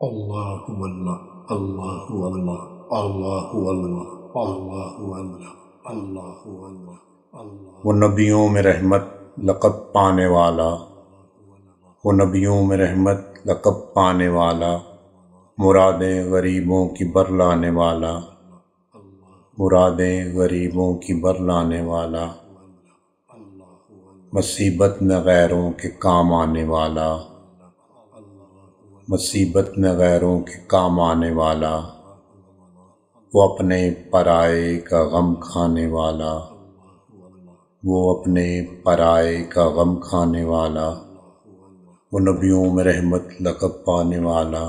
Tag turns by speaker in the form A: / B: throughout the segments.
A: اللہ اللہ اللہ اللہ اللہ اللہ اللہ اللہ اللہ اللہ۔
B: وہ نبیوں میں رحمت لقب پانے والا، وہ نبیوں میں رحمت لقب پانے والا، مرادیں غریبوں کی برلانے والا، مرادیں غریبوں کی برلانے والا، مصیبت نہ غیروں کے کام آنے والا، مصیبت نہ غیروں کے کام آنے والا، وہ اپنے پرائے کا غم کھانے والا، وہ اپنے پرائے کا غم کھانے والا، وہ نبیوں میں رحمت لقب پانے والا،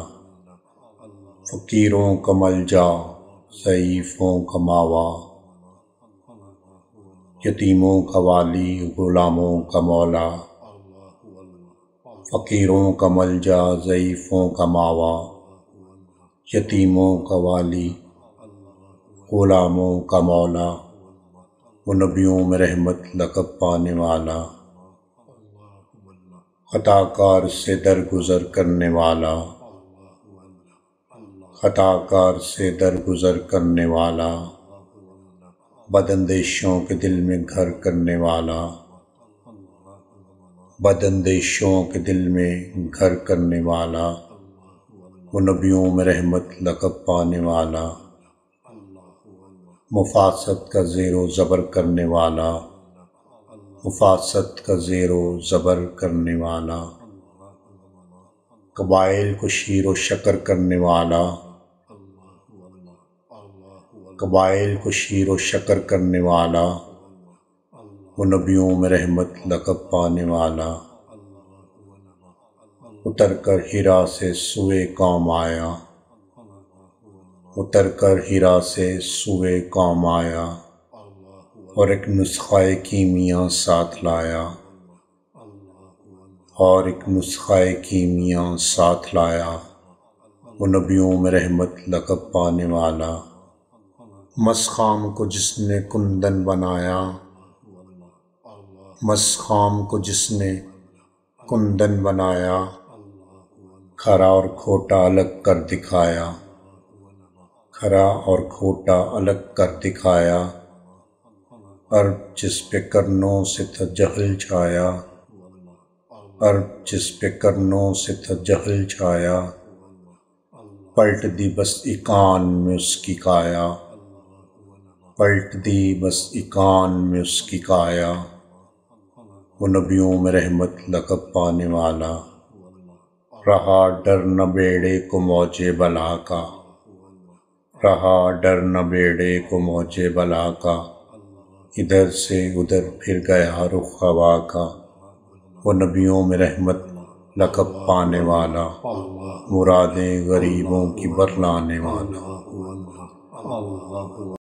B: فقیروں کا ملجا ضعیفوں کا ماوا، یتیموں کا والی غلاموں کا مولا، فقیروں کا ملجا ضعیفوں کا ماوا، یتیموں کا والی غلاموں کا مولا، وہ نبیوں میں رحمت لقب پانے والا، خطا کار سے درگزر کرنے والا، خطا کار سے درگزر کرنے والا، بداندیشوں کے دل میں گھر کرنے والا، بداندیشوں کے دل میں گھر کرنے والا، وہ نبیوں میں رحمت لقب پانے والا، مفاست کا زیر و زبر کرنے والا، مفاست کا زیر و زبر کرنے والا، قبائل کو شیر و شکر کرنے والا، قبائل کو شیر و شکر کرنے والا، وہ نبیوں میں رحمت لقب پانے والا، اتر کر ہیرا سے سوئے قوم آیا، اتر کر ہیرا سے سوئے قوم آیا، اور ایک نسخہ کیمیا ساتھ لایا، اور ایک نسخہ کیمیا ساتھ لایا، وہ نبیوں میں رحمت لقب پانے والا، مسخام کو جس نے کندن بنایا، مسخام کو جس نے کندن بنایا، کھرا اور کھوٹا الگ کر دکھایا، کھرا اور کھوٹا الگ کر دکھایا، عرب جس پہ کرنوں سے تھا جہل چھایا، عرب جس پہ کرنوں سے تھا جہل چھایا، پلٹ دی بس ایکان میں اس کی کایا، پلٹ دی بس ایکان میں اس کی کایا، وہ نبیوں میں رحمت لقب پانے والا، رہا ڈر نہ بیڑے کو موجے بلا کا، رہا ڈر نہ بیڑے کو موجے بلا کا، ادھر سے ادھر پھر گیا رخ ہوا کا، وہ نبیوں میں رحمت لقب پانے والا، مرادیں غریبوں کی برلانے والا۔